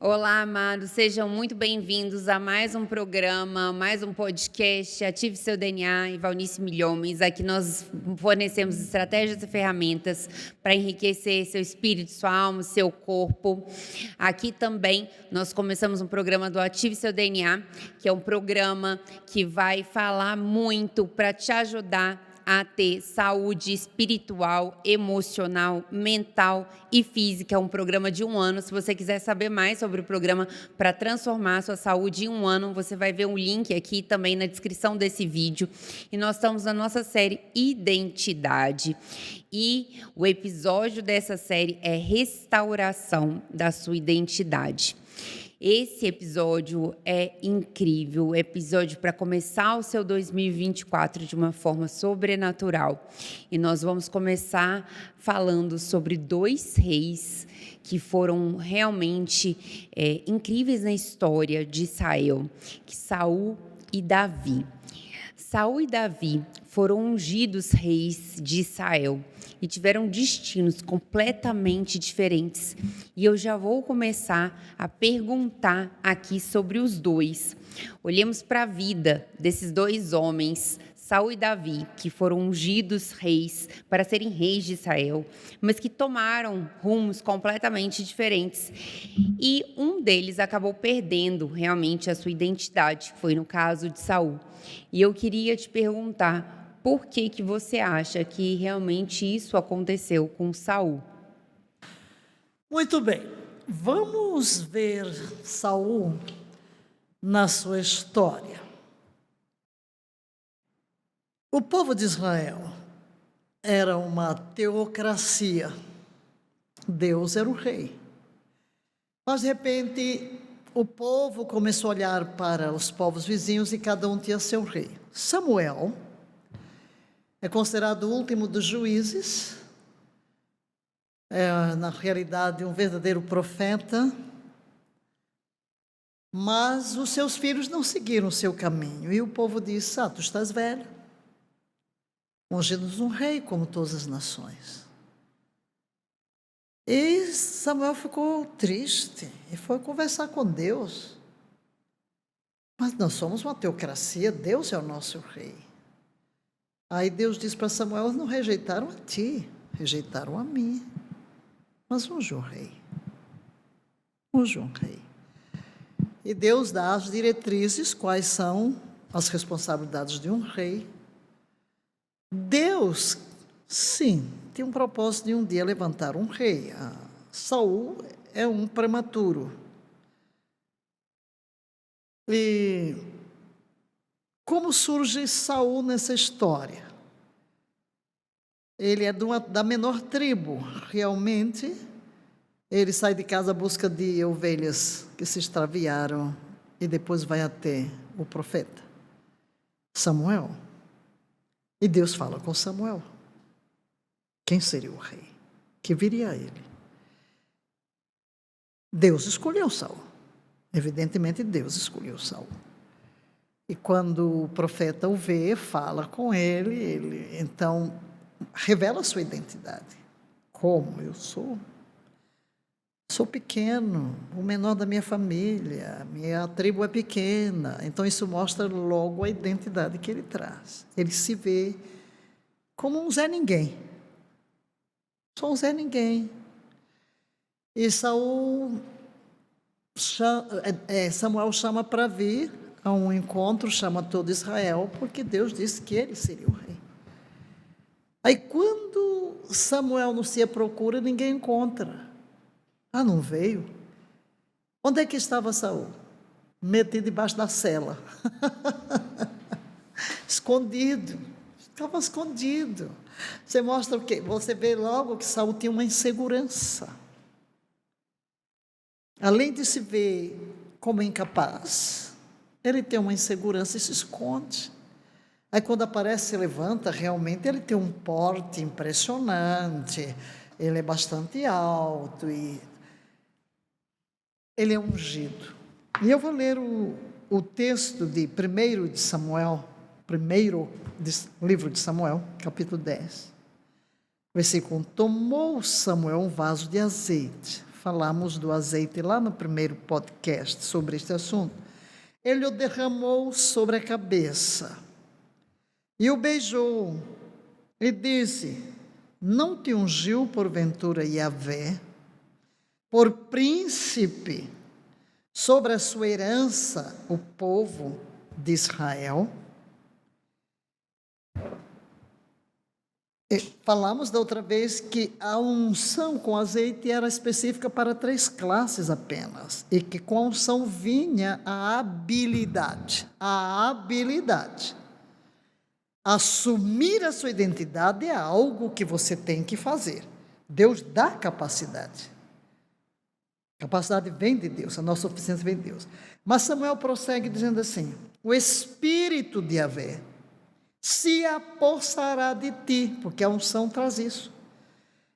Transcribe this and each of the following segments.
Olá, amados, sejam muito bem-vindos a mais um programa, mais um podcast, Ative Seu DNA e Valnice Milhomens. Aqui nós fornecemos estratégias e ferramentas para enriquecer seu espírito, sua alma, seu corpo. Aqui também nós começamos um programa do Ative Seu DNA, que é um programa que vai falar muito para te ajudar a ter saúde espiritual, emocional, mental e física. É um programa de 1 ano. Se você quiser saber mais sobre o programa para transformar a sua saúde em 1 ano, você vai ver um link aqui também na descrição desse vídeo. E nós estamos na nossa série Identidade. E o episódio dessa série é Restauração da sua identidade. Esse episódio é incrível, episódio para começar o seu 2024 de uma forma sobrenatural. E nós vamos começar falando sobre 2 reis que foram realmente incríveis na história de Israel, que Saul e Davi. Saul e Davi foram ungidos reis de Israel e tiveram destinos completamente diferentes. E eu já vou começar a perguntar aqui sobre os dois. Olhemos para a vida desses 2 homens, Saul e Davi, que foram ungidos reis para serem reis de Israel, mas que tomaram rumos completamente diferentes. E um deles acabou perdendo realmente a sua identidade, que foi no caso de Saul. E eu queria te perguntar, por que você acha que realmente isso aconteceu com Saul? Muito bem, vamos ver Saul na sua história. O povo de Israel era uma teocracia, Deus era o rei. Mas de repente o povo começou a olhar para os povos vizinhos e cada um tinha seu rei. Samuel é considerado o último dos juízes, na realidade um verdadeiro profeta, mas os seus filhos não seguiram o seu caminho. E o povo disse: tu estás velho, unge-nos um rei como todas as nações. E Samuel ficou triste e foi conversar com Deus. Mas nós somos uma teocracia, Deus é o nosso rei. Aí Deus disse para Samuel: não rejeitaram a ti, rejeitaram a mim. Mas unge um rei. Unge um rei. E Deus dá as diretrizes, quais são as responsabilidades de um rei. Deus, sim, tinha um propósito de um dia levantar um rei. Saul é um prematuro. E como surge Saul nessa história? Ele é da menor tribo, realmente. Ele sai de casa à busca de ovelhas que se extraviaram e depois vai até o profeta Samuel. E Deus fala com Samuel. Quem seria o rei? Que viria a ele? Deus escolheu Saul. Evidentemente, Deus escolheu Saul. E quando o profeta o vê, fala com ele então revela a sua identidade. Como eu sou? Sou pequeno, o menor da minha família, minha tribo é pequena. Então isso mostra logo a identidade que ele traz. Ele se vê como um Zé Ninguém. Sou um Zé Ninguém. E Samuel chama para vir a um encontro, chama todo Israel, porque Deus disse que ele seria o rei. Aí quando Samuel anuncia a procura, ninguém encontra. Não veio? Onde é que estava Saul? Metido debaixo da cela. Escondido. Estava escondido. Você mostra o quê? Você vê logo que Saul tinha uma insegurança. Além de se ver como incapaz, ele tem uma insegurança e se esconde. Aí quando aparece, se levanta, realmente ele tem um porte impressionante, ele é bastante alto e ele é ungido. E eu vou ler o texto de 1 de Samuel, primeiro livro de Samuel, capítulo 10. Versículo 1. Tomou Samuel um vaso de azeite, falamos do azeite lá no primeiro podcast sobre este assunto, ele o derramou sobre a cabeça e o beijou e disse: não te ungiu porventura Yahvé por príncipe sobre a sua herança, o povo de Israel? Falamos da outra vez que a unção com azeite era específica para 3 classes apenas, e que com a unção vinha a habilidade. A habilidade. Assumir a sua identidade é algo que você tem que fazer. Deus dá capacidade. A capacidade vem de Deus, a nossa suficiência vem de Deus. Mas Samuel prossegue dizendo assim: o Espírito de Yahvé se apossará de ti, porque a unção traz isso,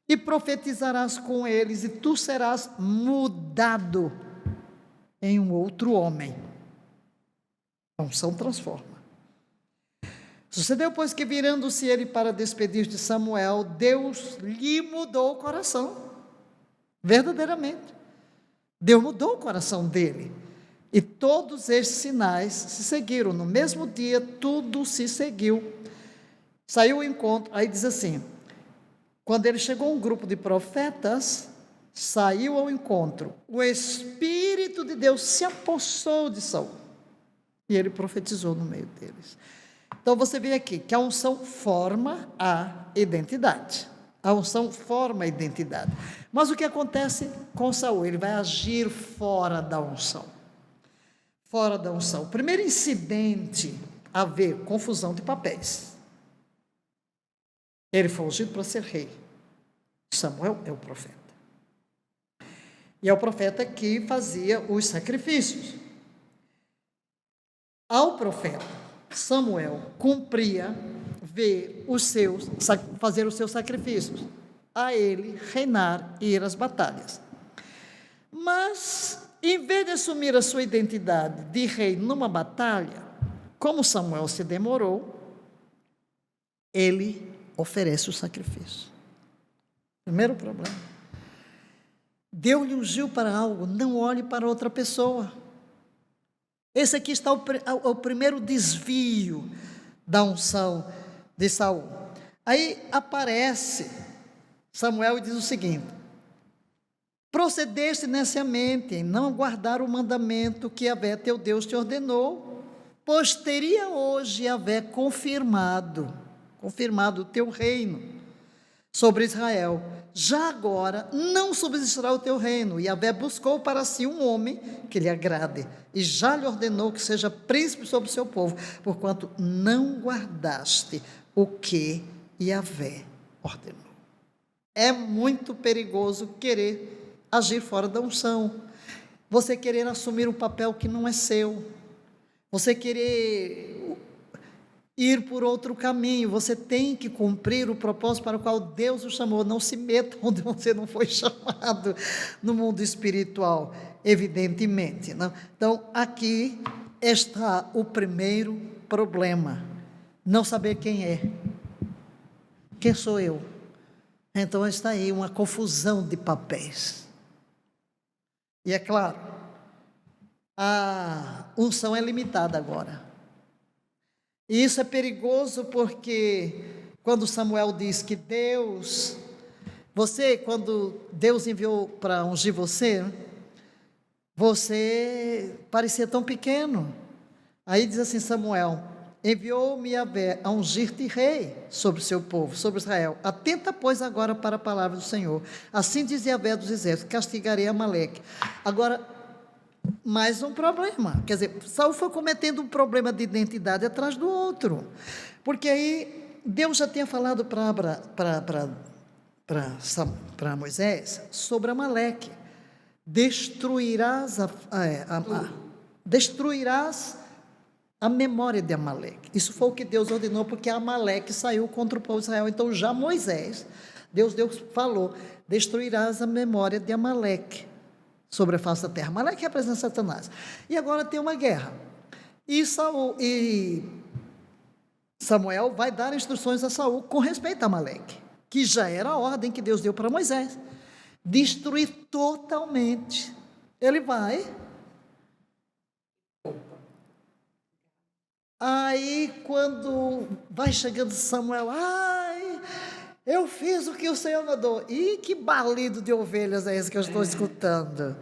e profetizarás com eles, e tu serás mudado em um outro homem. A unção transforma. Sucedeu, pois, que virando-se ele para despedir de Samuel, Deus lhe mudou o coração, verdadeiramente. Deus mudou o coração dele. E todos estes sinais se seguiram. No mesmo dia, tudo se seguiu. Saiu o encontro, aí diz assim: quando ele chegou um grupo de profetas, saiu ao encontro. O Espírito de Deus se apossou de Saul. E ele profetizou no meio deles. Então você vê aqui que a unção forma a identidade. A unção forma a identidade. Mas o que acontece com Saul? Ele vai agir fora da unção. Fora da unção. O primeiro incidente a ver confusão de papéis. Ele foi ungido para ser rei. Samuel é o profeta. E é o profeta que fazia os sacrifícios. Ao profeta, Samuel cumpria fazer os seus sacrifícios. A ele reinar e ir às batalhas. Mas em vez de assumir a sua identidade de rei numa batalha, como Samuel se demorou, ele oferece o sacrifício. Primeiro problema. Deus lhe ungiu para algo, não olhe para outra pessoa. Esse aqui está o primeiro desvio da unção de Saul. Aí aparece Samuel e diz o seguinte: procedeste neciamente em não guardar o mandamento que Yahvé teu Deus te ordenou, pois teria hoje Yahvé confirmado o teu reino sobre Israel. Já agora não subsistirá o teu reino. Yahvé buscou para si um homem que lhe agrade, e já lhe ordenou que seja príncipe sobre o seu povo, porquanto não guardaste o que Yahvé ordenou. É muito perigoso querer agir fora da unção, você querer assumir um papel que não é seu, você querer ir por outro caminho. Você tem que cumprir o propósito para o qual Deus o chamou. Não se meta onde você não foi chamado no mundo espiritual, evidentemente, não? Então, aqui está o primeiro problema: não saber quem é. Quem sou eu? Então está aí uma confusão de papéis. E é claro, a unção é limitada agora. E isso é perigoso porque quando Samuel diz que quando Deus enviou para ungir você parecia tão pequeno. Aí diz assim Samuel: enviou-me Yahvé a ungir-te rei sobre o seu povo, sobre Israel. Atenta, pois, agora para a palavra do Senhor. Assim diz Yahvé dos exércitos: castigarei Amaleque. Agora, mais um problema. Quer dizer, Saul foi cometendo um problema de identidade atrás do outro. Porque aí Deus já tinha falado para Moisés sobre Amaleque: destruirás a memória de Amaleque. Isso foi o que Deus ordenou, porque Amaleque saiu contra o povo de Israel. Então já Moisés, Deus falou: destruirás a memória de Amaleque sobre a face da terra. Amaleque representa Satanás. E agora tem uma guerra. E Samuel vai dar instruções a Saul com respeito a Amaleque, que já era a ordem que Deus deu para Moisés. destruir totalmente. Ele vai. Aí, quando vai chegando Samuel, ai, eu fiz o que o Senhor mandou. E que balido de ovelhas é esse que eu estou escutando?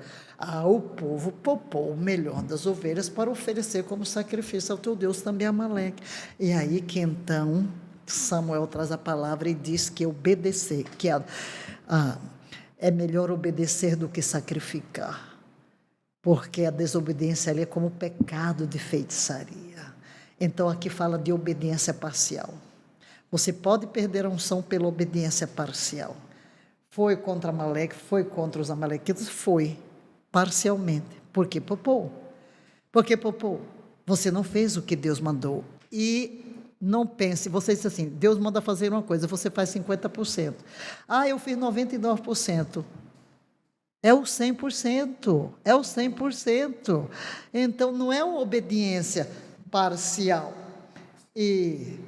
O povo poupou o melhor das ovelhas para oferecer como sacrifício ao teu Deus, também Amaleque. E aí que então Samuel traz a palavra e diz que obedecer, que é melhor obedecer do que sacrificar, porque a desobediência ali é como pecado de feitiçaria. Então aqui fala de obediência parcial. Você pode perder a unção pela obediência parcial. Foi contra Amaleque, foi contra os amalequitas, foi parcialmente. Por que poupou? Porque poupou. Você não fez o que Deus mandou. E não pense, você diz assim, Deus manda fazer uma coisa, você faz 50%. Eu fiz 99%. É o 100%. É o 100%. Então não é uma obediência parcial. E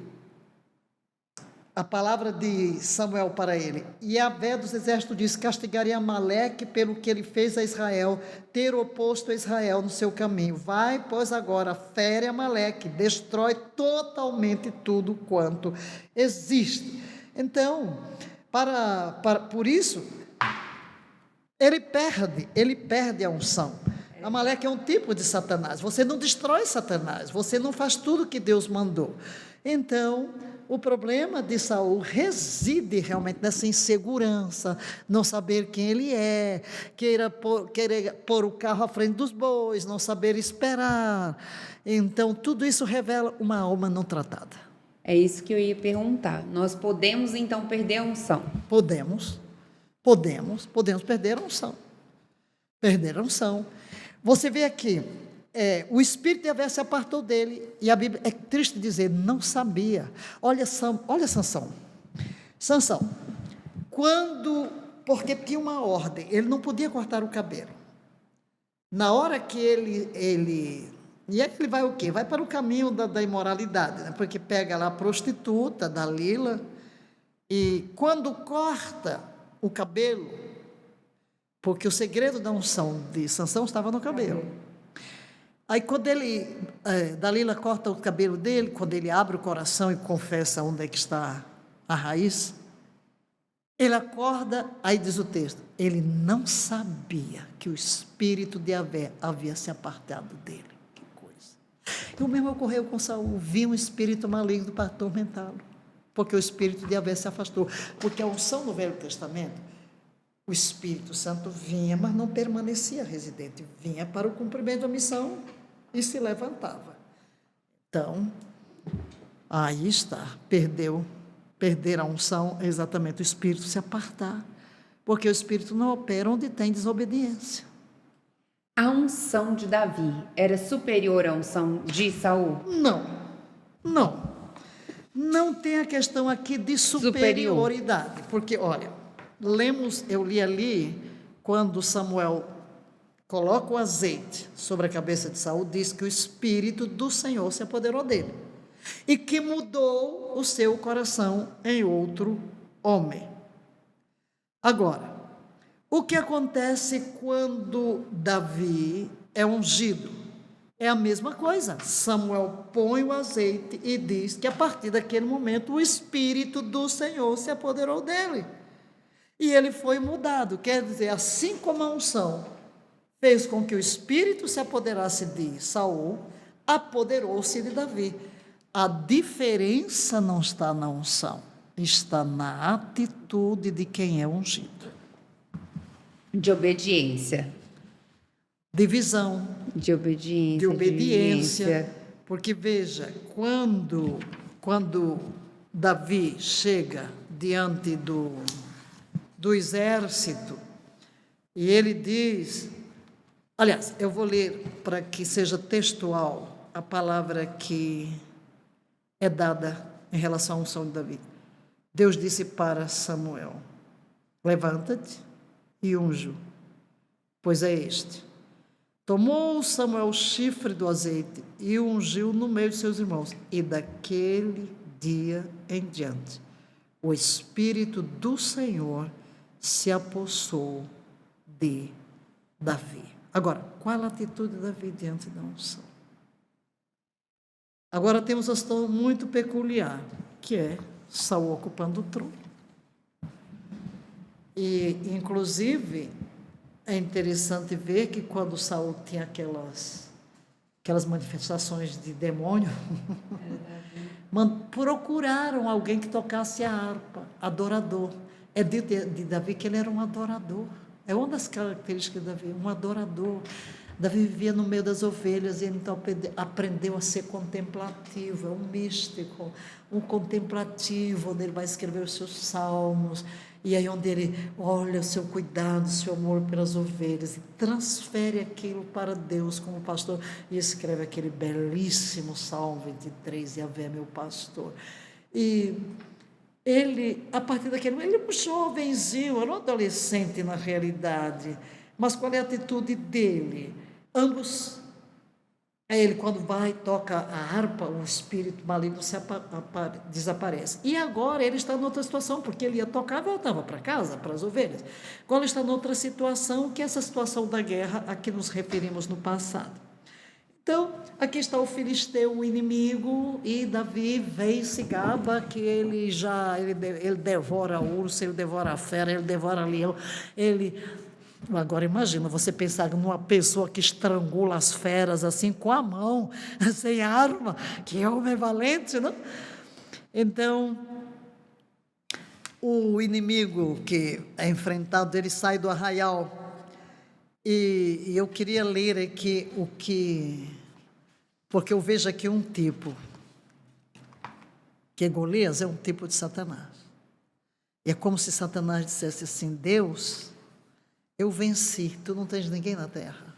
a palavra de Samuel para ele, Yahvé dos exércitos diz, castigaria Amaleque pelo que ele fez a Israel, ter oposto a Israel no seu caminho. Vai, pois agora, fere Amaleque, destrói totalmente tudo quanto existe. Então, por isso, ele perde a unção. Amaleque é um tipo de Satanás. Você não destrói Satanás, você não faz tudo que Deus mandou. Então, o problema de Saul reside realmente nessa insegurança, não saber quem ele é, querer pôr o carro à frente dos bois, não saber esperar. Então, tudo isso revela uma alma não tratada. É isso que eu ia perguntar. Nós podemos, então, perder a unção? Podemos perder a unção. Perder a unção. Você vê aqui, o Espírito de Yahvé se apartou dele, e a Bíblia, é triste dizer, não sabia. Olha Sansão, porque tinha uma ordem, ele não podia cortar o cabelo. Na hora que e aí ele vai o quê? Vai para o caminho da imoralidade, né? Porque pega lá a prostituta, Dalila, e quando corta o cabelo, porque o segredo da unção de Sansão estava no cabelo. Aí quando Dalila corta o cabelo dele, quando ele abre o coração e confessa onde é que está a raiz, ele acorda, aí diz o texto, ele não sabia que o Espírito de Yahvé havia se apartado dele. Que coisa. E o mesmo ocorreu com Saul, viu um espírito maligno para atormentá-lo, porque o Espírito de Yahvé se afastou, porque a unção no Velho Testamento, o Espírito Santo vinha, mas não permanecia residente, vinha para o cumprimento da missão e se levantava. Então, aí está, perder a unção é exatamente o Espírito se apartar, porque o Espírito não opera onde tem desobediência. A unção de Davi era superior à unção de Saul? Não tem a questão aqui de superioridade, porque, olha, eu li ali, quando Samuel coloca o azeite sobre a cabeça de Saul, diz que o Espírito do Senhor se apoderou dele, e que mudou o seu coração em outro homem. Agora, o que acontece quando Davi é ungido? É a mesma coisa. Samuel põe o azeite e diz que a partir daquele momento o Espírito do Senhor se apoderou dele. E ele foi mudado, quer dizer, assim como a unção fez com que o Espírito se apoderasse de Saul, apoderou-se de Davi. A diferença não está na unção, está na atitude de quem é ungido. De obediência. Divisão. De obediência. De obediência. Porque, veja, quando Davi chega diante do exército, e ele diz, aliás, eu vou ler para que seja textual a palavra que é dada em relação à unção de Davi. Deus disse para Samuel, levanta-te e unge-o, pois é este. Tomou Samuel o chifre do azeite e o ungiu no meio de seus irmãos, e daquele dia em diante, o Espírito do Senhor se apossou de Davi. Agora, qual a atitude de Davi diante da unção? Agora temos uma situação muito peculiar, que é Saul ocupando o trono. E, inclusive, é interessante ver que quando Saul tinha aquelas manifestações de demônio, procuraram alguém que tocasse a harpa, adorador. É de Davi que ele era um adorador. É uma das características de Davi, um adorador. Davi vivia no meio das ovelhas e ele então aprendeu a ser contemplativo, é um místico, um contemplativo, onde ele vai escrever os seus salmos, e aí onde ele olha o seu cuidado, o seu amor pelas ovelhas, e transfere aquilo para Deus como pastor, e escreve aquele belíssimo Salmo 23, Yahvé é meu pastor. E ele, a partir daquele momento, ele é um jovenzinho, era um adolescente na realidade, mas qual é a atitude dele? Ambos, ele quando vai, toca a harpa, o espírito maligno desaparece. E agora ele está noutra situação, porque ele ia tocar e voltava para casa, para as ovelhas. Agora ele está noutra situação, que é essa situação da guerra a que nos referimos no passado. Então, aqui está o filisteu, o inimigo, e Davi vem e se gaba que ele devora urso, ele devora fera, ele devora leão, Agora imagina, você pensar numa pessoa que estrangula as feras assim com a mão, sem arma, que homem valente, não? Então, o inimigo que é enfrentado, ele sai do arraial, e eu queria ler aqui porque eu vejo aqui um tipo, que Golias é um tipo de Satanás, e é como se Satanás dissesse assim: Deus, eu venci, tu não tens ninguém na terra.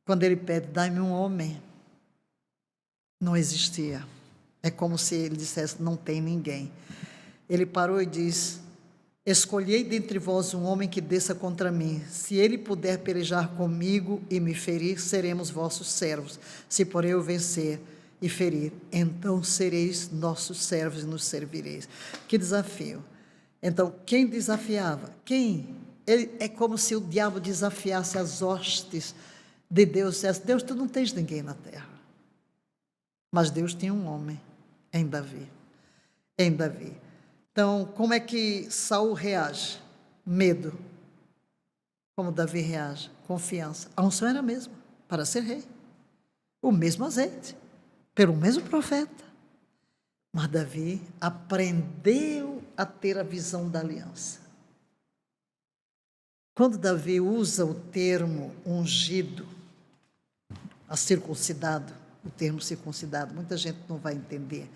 Quando ele pede, dá-me um homem, não existia. É como se ele dissesse, não tem ninguém. Ele parou e diz: escolhei dentre vós um homem que desça contra mim. Se ele puder pelejar comigo e me ferir, seremos vossos servos. Se porém eu vencer e ferir, então sereis nossos servos e nos servireis. Que desafio! Então, quem desafiava? É como se o diabo desafiasse as hostes de Deus, dissesse: Deus, tu não tens ninguém na terra. Mas Deus tinha um homem em Davi. Então, como é que Saul reage? Medo. Como Davi reage? Confiança. A unção era a mesma, para ser rei. O mesmo azeite, pelo mesmo profeta. Mas Davi aprendeu a ter a visão da aliança. Quando Davi usa o termo ungido, circuncidado, o termo circuncidado, muita gente não vai entender,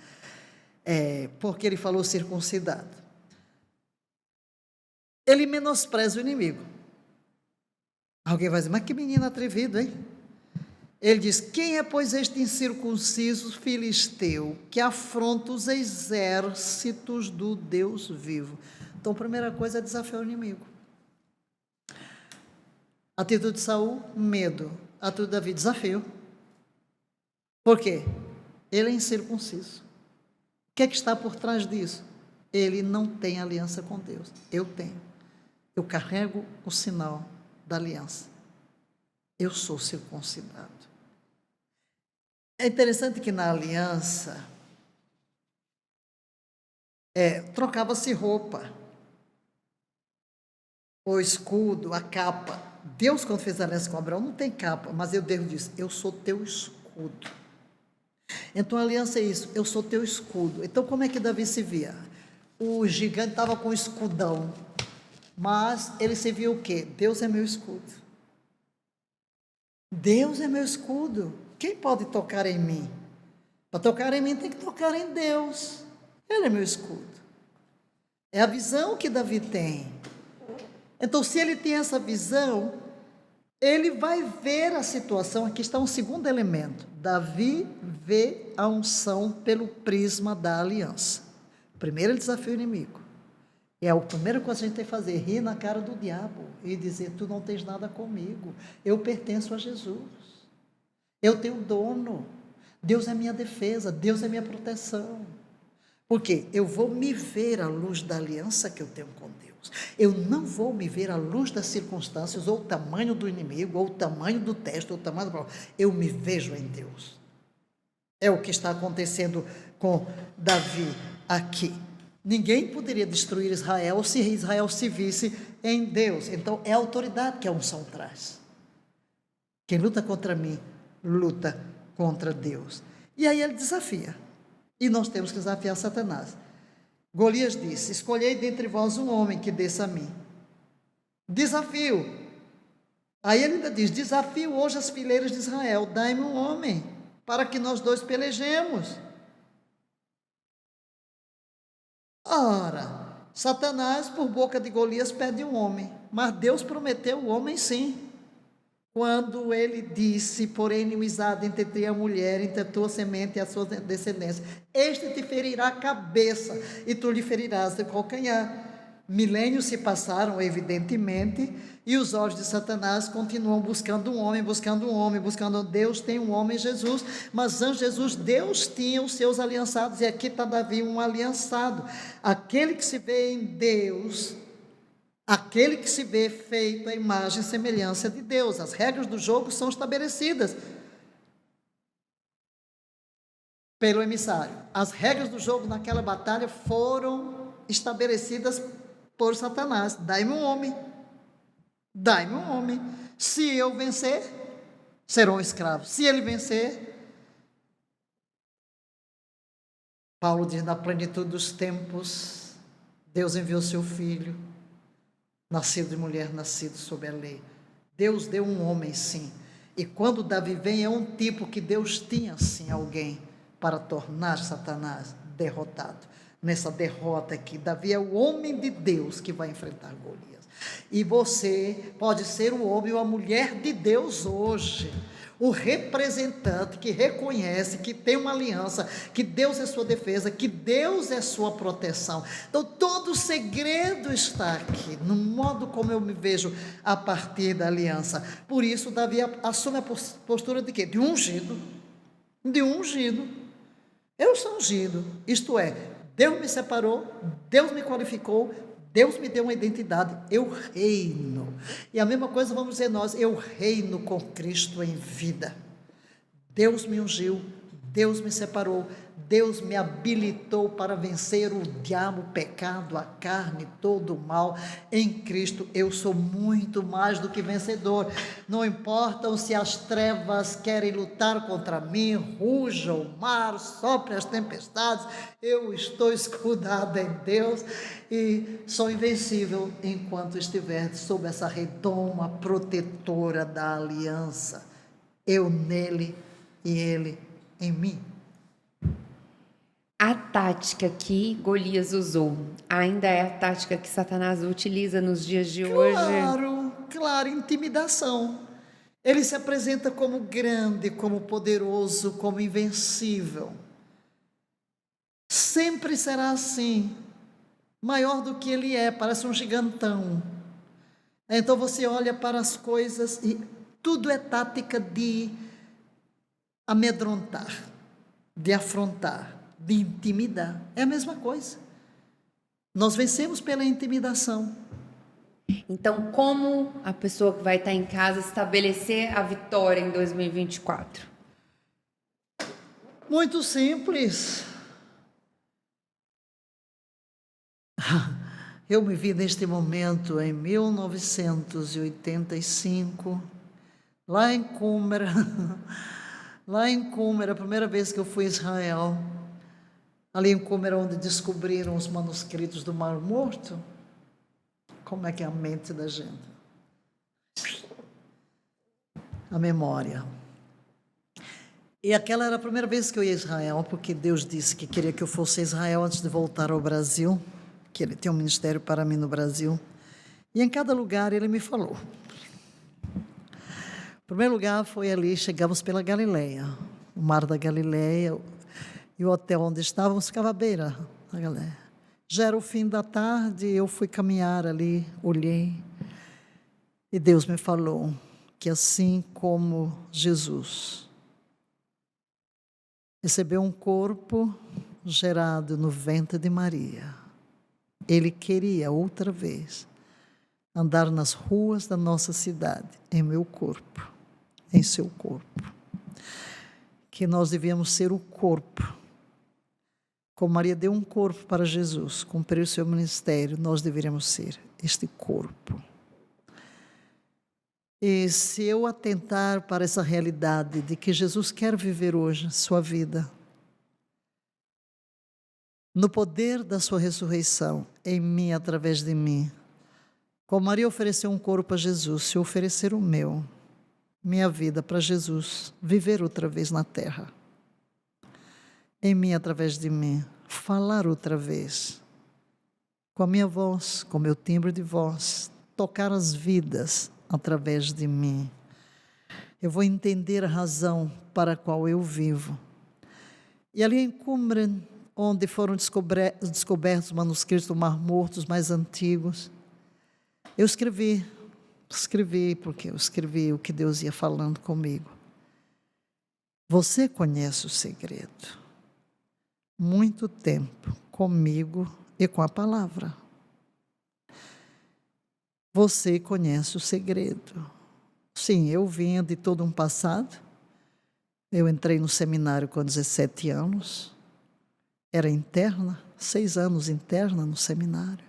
porque ele falou circuncidado. Ele menospreza o inimigo. Alguém vai dizer, mas que menino atrevido, hein? Ele diz: quem é, pois, este incircunciso filisteu que afronta os exércitos do Deus vivo? Então, a primeira coisa é desafiar o inimigo. Atitude de Saul, medo. Atitude de Davi, desafio. Por quê? Ele é incircunciso. O que é que está por trás disso? Ele não tem aliança com Deus. Eu tenho. Eu carrego o sinal da aliança. Eu sou circuncidado. É interessante que na aliança trocava-se roupa, o escudo, a capa. Deus, quando fez a aliança com Abraão, não tem capa, mas Deus disse: eu sou teu escudo. Então a aliança é isso, eu sou teu escudo. Então como é que Davi se via? O gigante estava com o escudão, mas ele se via o quê? Deus é meu escudo. Deus é meu escudo. Quem pode tocar em mim? Para tocar em mim tem que tocar em Deus. Ele é meu escudo. É a visão que Davi tem. Então, se ele tem essa visão, ele vai ver a situação. Aqui está um segundo elemento. Davi vê a unção pelo prisma da aliança. Primeiro, ele desafia o inimigo. É a primeira coisa que a gente tem que fazer: rir na cara do diabo e dizer: tu não tens nada comigo. Eu pertenço a Jesus. Eu tenho dono. Deus é minha defesa. Deus é minha proteção. Porque eu vou me ver à luz da aliança que eu tenho com Deus. Eu não vou me ver à luz das circunstâncias, ou o tamanho do inimigo, ou o tamanho do teste, ou o tamanho do problema. Eu me vejo em Deus. É o que está acontecendo com Davi aqui. Ninguém poderia destruir Israel se Israel se visse em Deus. Então, é a autoridade que a unção traz. Quem luta contra mim, luta contra Deus. E aí ele desafia. E nós temos que desafiar Satanás. Golias disse: escolhei dentre vós um homem que desça a mim. Desafio. Aí ele ainda diz: desafio hoje as fileiras de Israel, dai-me um homem, para que nós dois pelejemos. Ora, Satanás, por boca de Golias, pede um homem, mas Deus prometeu o homem sim. Quando ele disse: porém, inimizade entre ti e a mulher, entre a tua semente e a sua descendência, este te ferirá a cabeça, e tu lhe ferirás o calcanhar. Milênios se passaram, evidentemente, e os olhos de Satanás continuam buscando um homem, buscando um homem, buscando. Deus tem um homem, Jesus, mas antes de Jesus, Deus tinha os seus aliançados, e aqui está Davi, um aliançado. Aquele que se vê em Deus, aquele que se vê feito à imagem e semelhança de Deus. As regras do jogo são estabelecidas pelo emissário. As regras do jogo naquela batalha foram estabelecidas por Satanás. Dai-me um homem. Dai-me um homem. Se eu vencer, serão escravos. Se ele vencer, Paulo diz: na plenitude dos tempos, Deus enviou seu filho, nascido de mulher, nascido sob a lei. Deus deu um homem, sim. E quando Davi vem, é um tipo que Deus tinha, sim, alguém para tornar Satanás derrotado. Nessa derrota aqui, Davi é o homem de Deus que vai enfrentar Golias. E você pode ser o homem ou a mulher de Deus hoje. O representante que reconhece que tem uma aliança, que Deus é sua defesa, que Deus é sua proteção. Então, todo o segredo está aqui, no modo como eu me vejo a partir da aliança. Por isso, Davi assume a postura de quê? De ungido. De ungido. Eu sou ungido, isto é, Deus me separou, Deus me qualificou, Deus me deu uma identidade, eu reino. E a mesma coisa vamos dizer nós: eu reino com Cristo em vida. Deus me ungiu, Deus me separou, Deus me habilitou para vencer o diabo, o pecado, a carne, todo o mal. Em Cristo eu sou muito mais do que vencedor. Não importam se as trevas querem lutar contra mim, ruja o mar, sopre as tempestades, eu estou escudado em Deus e sou invencível enquanto estiver sob essa redoma protetora da aliança. Eu nele e ele em mim. A tática que Golias usou ainda é a tática que Satanás utiliza nos dias de hoje? Claro, intimidação. Ele se apresenta como grande, como poderoso, como invencível. Sempre será assim, maior do que ele é, parece um gigantão. Então você olha para as coisas e tudo é tática de amedrontar, de afrontar, de intimidar. É a mesma coisa. Nós vencemos pela intimidação. Então, como a pessoa que vai estar em casa estabelecer a vitória em 2024? Muito simples. Eu me vi neste momento em 1985, lá em Cúmera, a primeira vez que eu fui a Israel, ali em Cúmera, onde descobriram os manuscritos do Mar Morto. Como é que é a mente da gente? A memória. E aquela era a primeira vez que eu ia a Israel, porque Deus disse que queria que eu fosse a Israel antes de voltar ao Brasil, que Ele tem um ministério para mim no Brasil. E em cada lugar Ele me falou. O primeiro lugar foi ali, chegamos pela Galileia, o Mar da Galileia, e o hotel onde estávamos ficava à beira da Galileia. Já era o fim da tarde, eu fui caminhar ali, olhei, e Deus me falou que assim como Jesus recebeu um corpo, gerado no ventre de Maria, ele queria outra vez andar nas ruas da nossa cidade, em meu corpo, em seu corpo. Que nós devíamos ser o corpo. Como Maria deu um corpo para Jesus, cumpriu o seu ministério, nós deveríamos ser este corpo. E se eu atentar para essa realidade de que Jesus quer viver hoje sua vida, no poder da sua ressurreição, em mim, através de mim, como Maria ofereceu um corpo a Jesus, se eu oferecer o meu, minha vida para Jesus, viver outra vez na terra, em mim, através de mim, falar outra vez, com a minha voz, com o meu timbre de voz, tocar as vidas através de mim. Eu vou entender a razão para a qual eu vivo. E ali em Qumran, onde foram descobertos os manuscritos do Mar Morto, os mais antigos, eu escrevi porque eu escrevi o que Deus ia falando comigo. Você conhece o segredo. Muito tempo comigo e com a palavra. Você conhece o segredo. Sim, eu vinha de todo um passado. Eu entrei no seminário com 17 anos. Era interna, 6 anos interna no seminário.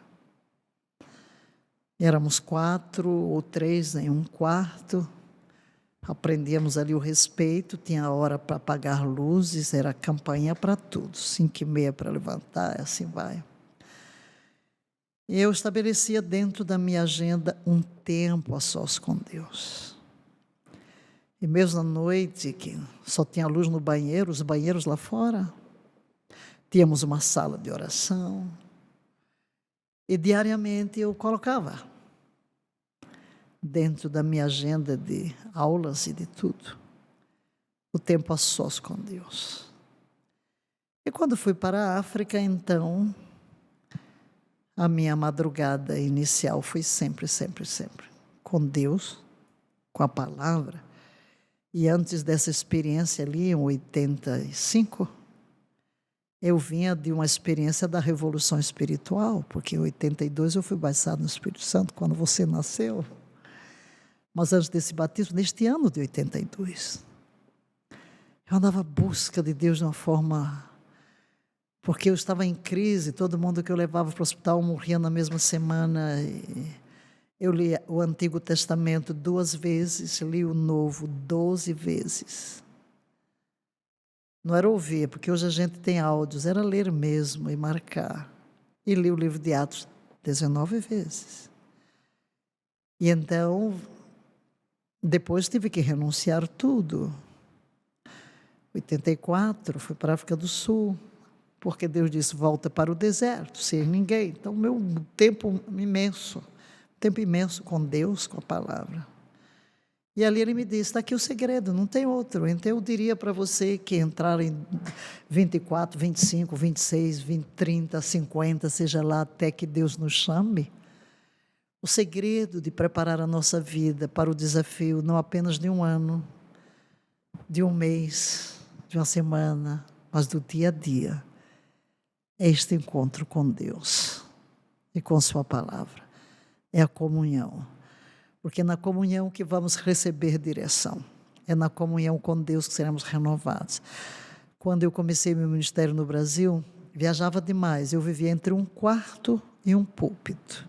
Éramos 4 ou 3 em um quarto. Aprendíamos ali o respeito, tinha hora para apagar luzes, era campainha para tudo, 5h30 para levantar, assim vai. Eu estabelecia dentro da minha agenda um tempo a sós com Deus. E mesmo à noite, que só tinha luz no banheiro, os banheiros lá fora, tínhamos uma sala de oração. E diariamente eu colocava dentro da minha agenda de aulas e de tudo, o tempo a sós com Deus. E quando fui para a África, então, a minha madrugada inicial foi sempre com Deus, com a palavra. E antes dessa experiência ali, em 85, eu vinha de uma experiência da revolução espiritual, porque em 82 eu fui batizado no Espírito Santo, quando você nasceu. Mas antes desse batismo, neste ano de 82, eu andava à busca de Deus de uma forma... Porque eu estava em crise, todo mundo que eu levava para o hospital morria na mesma semana. Eu li o Antigo Testamento 2 vezes, li o Novo 12 vezes. Não era ouvir, porque hoje a gente tem áudios, era ler mesmo e marcar. E li o livro de Atos 19 vezes. E então, depois tive que renunciar tudo. 84, fui para a África do Sul, porque Deus disse, volta para o deserto, sem ninguém. Então, meu tempo imenso com Deus, com a palavra. E ali ele me disse, está aqui o segredo, não tem outro. Então eu diria para você que entrar em 24, 25, 26, 20, 30, 50, seja lá até que Deus nos chame, o segredo de preparar a nossa vida para o desafio, não apenas de um ano, de um mês, de uma semana, mas do dia a dia, é este encontro com Deus e com sua palavra. É a comunhão. Porque é na comunhão que vamos receber direção. É na comunhão com Deus que seremos renovados. Quando eu comecei meu ministério no Brasil, viajava demais. Eu vivia entre um quarto e um púlpito.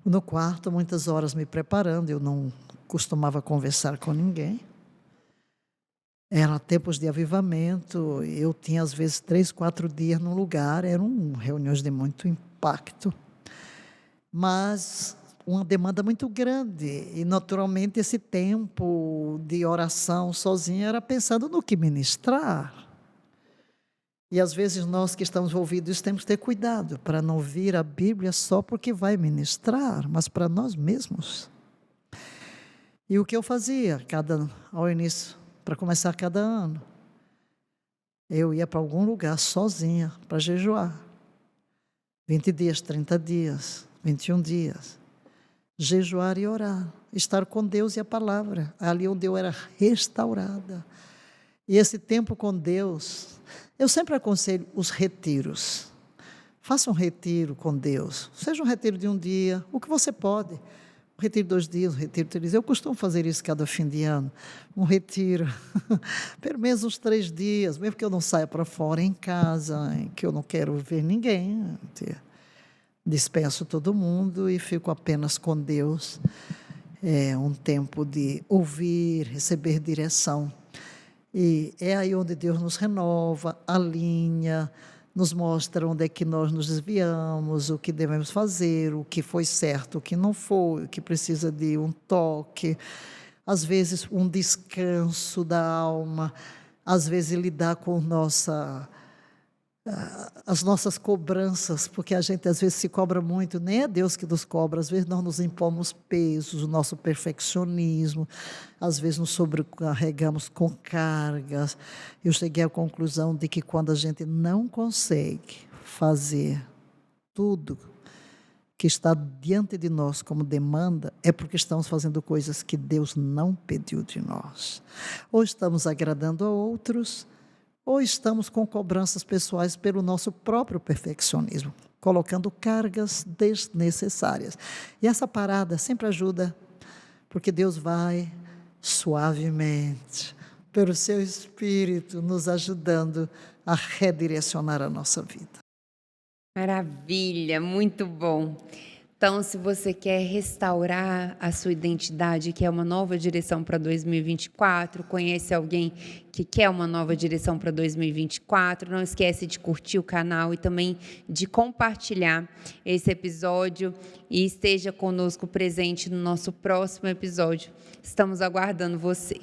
No quarto, muitas horas me preparando. Eu não costumava conversar com ninguém. Eram tempos de avivamento. Eu tinha, às vezes, 3, 4 dias num lugar. Eram reuniões de muito impacto. Mas... uma demanda muito grande, e naturalmente esse tempo de oração sozinha era pensando no que ministrar. E às vezes nós que estamos envolvidos temos que ter cuidado para não vir a Bíblia só porque vai ministrar, mas para nós mesmos. E o que eu fazia ao início, para começar cada ano, eu ia para algum lugar sozinha para jejuar. 20 dias, 30 dias, 21 dias. Jejuar e orar, estar com Deus e a palavra, ali onde eu era restaurada. E esse tempo com Deus, eu sempre aconselho os retiros. Faça um retiro com Deus, seja um retiro de um dia, o que você pode. Um retiro de 2 dias, um retiro de 3 dias. Eu costumo fazer isso cada fim de ano. Um retiro, pelo menos uns 3 dias, mesmo que eu não saia para fora em casa, em que eu não quero ver ninguém. Dispenso todo mundo e fico apenas com Deus. É um tempo de ouvir, receber direção. E é aí onde Deus nos renova, alinha, nos mostra onde é que nós nos desviamos, o que devemos fazer, o que foi certo, o que não foi, o que precisa de um toque, às vezes um descanso da alma, às vezes lidar com as nossas cobranças, porque a gente às vezes se cobra muito, nem é Deus que nos cobra, às vezes nós nos impomos pesos, o nosso perfeccionismo, às vezes nos sobrecarregamos com cargas. Eu cheguei à conclusão de que quando a gente não consegue fazer tudo que está diante de nós como demanda, é porque estamos fazendo coisas que Deus não pediu de nós. Ou estamos agradando a outros, ou estamos com cobranças pessoais pelo nosso próprio perfeccionismo, colocando cargas desnecessárias. E essa parada sempre ajuda, porque Deus vai suavemente, pelo seu Espírito, nos ajudando a redirecionar a nossa vida. Maravilha, muito bom. Então, se você quer restaurar a sua identidade, quer uma nova direção para 2024, conhece alguém que quer uma nova direção para 2024, não esquece de curtir o canal e também de compartilhar esse episódio e esteja conosco presente no nosso próximo episódio. Estamos aguardando você.